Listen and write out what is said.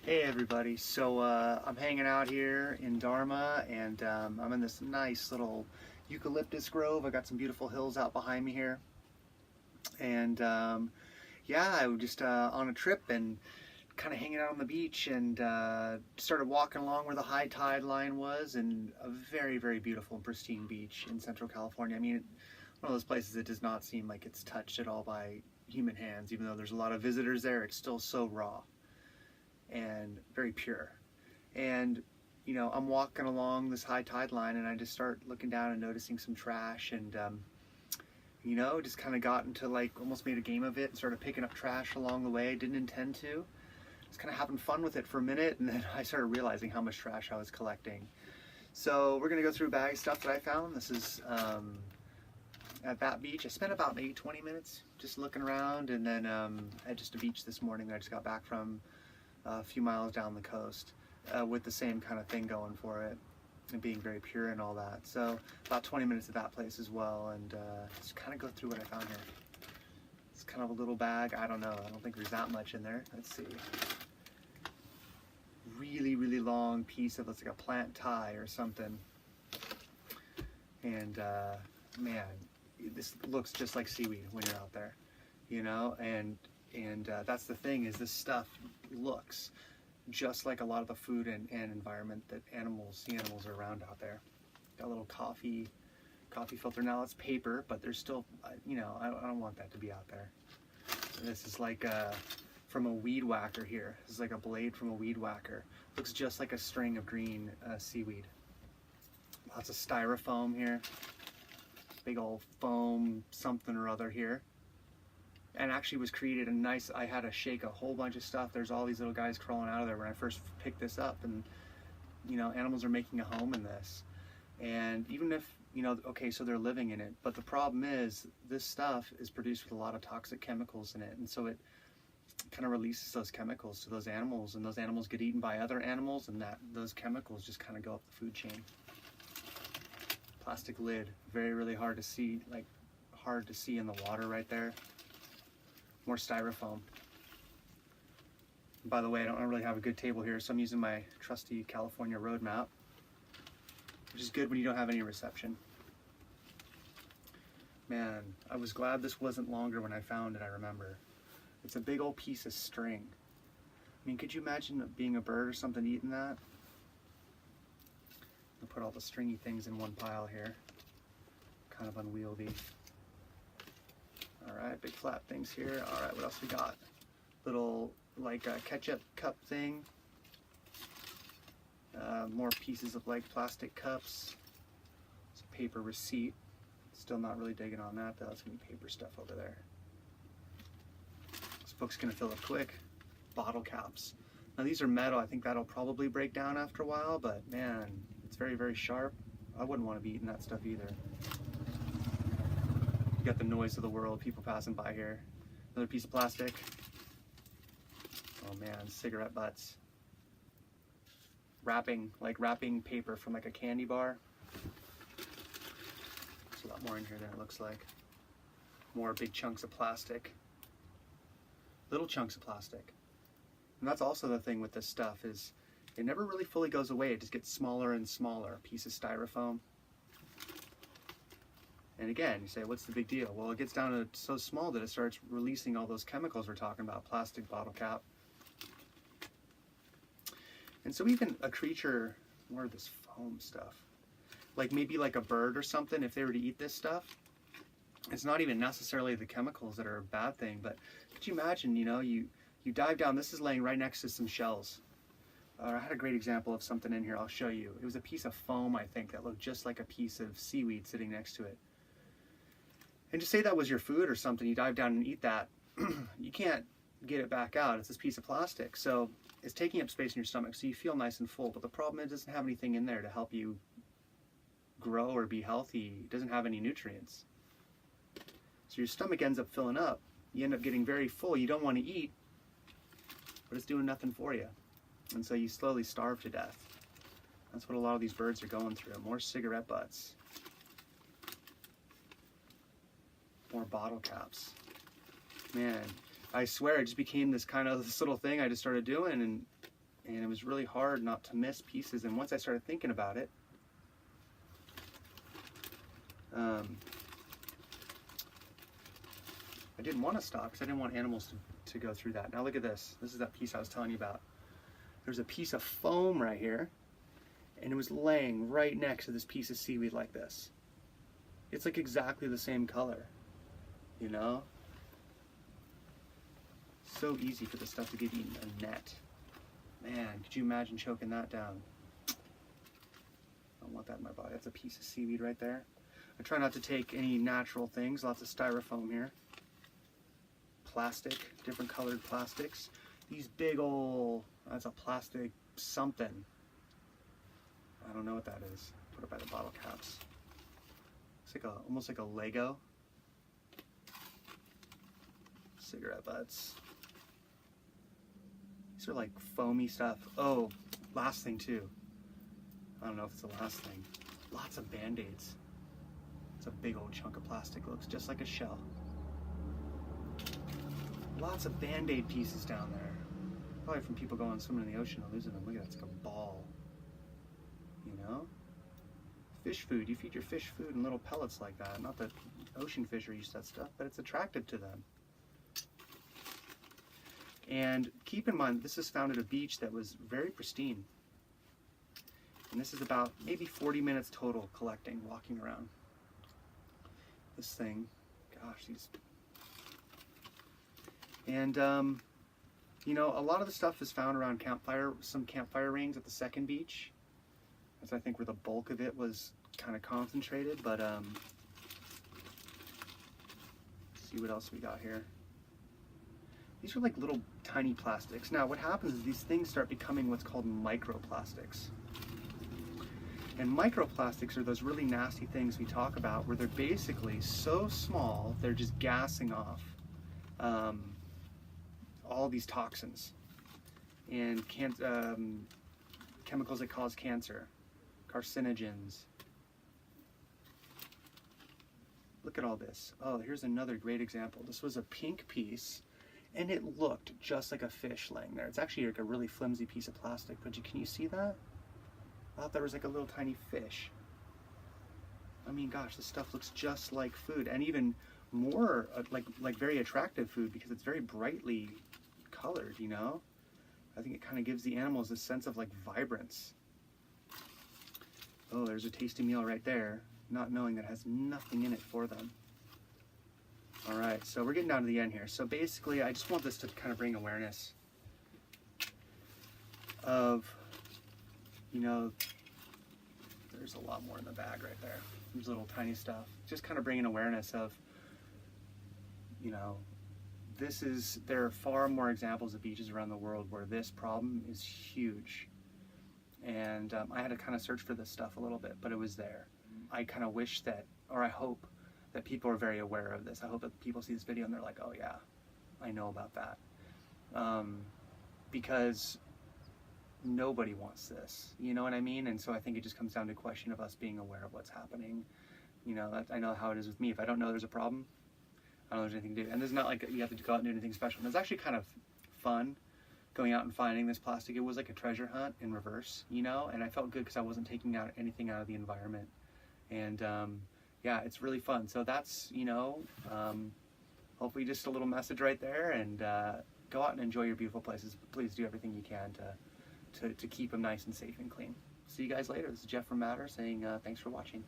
Hey everybody, so I'm hanging out here in Dharma and I'm in this nice little eucalyptus grove. I got some beautiful hills out behind me here, and yeah, I was just on a trip and kind of hanging out on the beach and started walking along where the high tide line was, and a very beautiful and pristine beach in Central California. I mean, one of those places that does not seem like it's touched at all by human hands. Even though there's a lot of visitors there, it's still so raw and very pure. And you know, I'm walking along this high tide line and I just start looking down and noticing some trash, and you know, just kind of got into, like, almost made a game of it and started picking up trash along the way. Didn't intend to, just kind of having fun with it for a minute, and then I started realizing how much trash I was collecting. So we're gonna go through a bag of stuff that I found. This is at that beach. I spent about maybe 20 minutes just looking around, and then at just a beach this morning that I just got back from a few miles down the coast with the same kind of thing going for it and being very pure and all that. So about 20 minutes at that place as well, and just kind of go through what I found here. It's kind of a little bag. I don't know. I don't think there's that much in there. Let's see. Really long piece of, looks like a plant tie or something. And man, this looks just like seaweed when you're out there, you know. And that's the thing, is this stuff looks just like a lot of the food and environment that sea animals are around out there. Got a little coffee filter. Now it's paper, but there's still, you know, I don't want that to be out there. So this is like from a weed whacker here. This is like a blade from a weed whacker. Looks just like a string of green seaweed. Lots of styrofoam here. Big old foam something or other here. And actually was created a nice, I had to shake a whole bunch of stuff. There's all these little guys crawling out of there when I first picked this up, and you know, animals are making a home in this. And even if, you know, okay, so they're living in it, but the problem is this stuff is produced with a lot of toxic chemicals in it, and so it kind of releases those chemicals to those animals, and those animals get eaten by other animals, and those chemicals just kind of go up the food chain. Plastic lid, really hard to see, like hard to see in the water right there. More styrofoam. By the way, I don't really have a good table here, so I'm using my trusty California road map, which is good when you don't have any reception. Man, I was glad this wasn't longer when I found it, I remember. It's a big old piece of string. I mean, could you imagine being a bird or something eating that? I'll put all the stringy things in one pile here. Kind of unwieldy. Alright, big flat things here. Alright, what else we got? Little, like a ketchup cup thing. More pieces of, like, plastic cups. It's a paper receipt. Still not really digging on that, though. It's going to be paper stuff over there. This book's going to fill up quick. Bottle caps. Now these are metal. I think that'll probably break down after a while, but man, it's very sharp. I wouldn't want to be eating that stuff either. You got the noise of the world, people passing by here. Another piece of plastic. Oh man, cigarette butts. Wrapping paper from like a candy bar. There's a lot more in here than it looks like. More big chunks of plastic. Little chunks of plastic. And that's also the thing with this stuff, is it never really fully goes away. It just gets smaller and smaller. A piece of styrofoam. And again, you say, what's the big deal? Well, it gets down to so small that it starts releasing all those chemicals we're talking about. Plastic bottle cap. And so even a creature, more of this foam stuff, like maybe like a bird or something, if they were to eat this stuff, it's not even necessarily the chemicals that are a bad thing, but could you imagine, you know, you dive down, this is laying right next to some shells. I had a great example of something in here, I'll show you. It was a piece of foam, I think, that looked just like a piece of seaweed sitting next to it. And just say that was your food or something, you dive down and eat that, you can't get it back out. It's this piece of plastic. So it's taking up space in your stomach, so you feel nice and full. But the problem is it doesn't have anything in there to help you grow or be healthy. It doesn't have any nutrients. So your stomach ends up filling up. You end up getting very full. You don't want to eat, but it's doing nothing for you. And so you slowly starve to death. That's what a lot of these birds are going through. More cigarette butts. More bottle caps. Man, I swear it just became this little thing I just started doing, And it was really hard not to miss pieces. And once I started thinking about it, I didn't want to stop because I didn't want animals to go through that. Now look at this. This is that piece I was telling you about. There's a piece of foam right here, and it was laying right next to this piece of seaweed like this. It's like exactly the same color, you know? So easy for this stuff to get eaten. A net. Man, could you imagine choking that down? I don't want that in my body. That's a piece of seaweed right there. I try not to take any natural things. Lots of styrofoam here. Plastic, different colored plastics. These big old, that's a plastic something. I don't know what that is. Put it by the bottle caps. It's like almost like a Lego. Cigarette butts. These are like foamy stuff. Oh, last thing too. I don't know if it's the last thing. Lots of Band-Aids. It's a big old chunk of plastic. Looks just like a shell. Lots of Band-Aid pieces down there. Probably from people going swimming in the ocean and losing them. Look at that, it's like a ball. You know? Fish food. You feed your fish food in little pellets like that. Not that ocean fish are used to that stuff, but it's attractive to them. And keep in mind, this is found at a beach that was very pristine. And this is about maybe 40 minutes total collecting, walking around. This thing, gosh, these. And, you know, a lot of the stuff is found around some campfire rings at the second beach. That's, I think, where the bulk of it was kind of concentrated, but, see what else we got here. These are like little tiny plastics. Now, what happens is these things start becoming what's called microplastics. And microplastics are those really nasty things we talk about where they're basically so small, they're just gassing off all these toxins and chemicals that cause cancer, carcinogens. Look at all this. Oh, here's another great example. This was a pink piece, and it looked just like a fish laying there. It's actually like a really flimsy piece of plastic, but can you see that? I thought there was like a little tiny fish. I mean, gosh, this stuff looks just like food, and even more like very attractive food because it's very brightly colored, you know? I think it kind of gives the animals a sense of like vibrance. Oh, there's a tasty meal right there, not knowing that it has nothing in it for them. All right, so we're getting down to the end here. So basically, I just want this to kind of bring awareness of, you know, there's a lot more in the bag right there. There's little tiny stuff. Just kind of bringing awareness of, you know, there are far more examples of beaches around the world where this problem is huge. And I had to kind of search for this stuff a little bit, but it was there. I kind of wish that, or I hope that people are very aware of this. I hope that people see this video and they're like, oh yeah, I know about that. Because nobody wants this, you know what I mean? And so I think it just comes down to a question of us being aware of what's happening. You know, I know how it is with me. If I don't know there's a problem, I don't know there's anything to do. And there's not like you have to go out and do anything special. And it's actually kind of fun going out and finding this plastic. It was like a treasure hunt in reverse, you know? And I felt good because I wasn't taking out anything out of the environment. And yeah, it's really fun. So that's, you know, hopefully just a little message right there. And go out and enjoy your beautiful places. Please do everything you can to keep them nice and safe and clean. See you guys later. This is Jeff from MATR saying thanks for watching.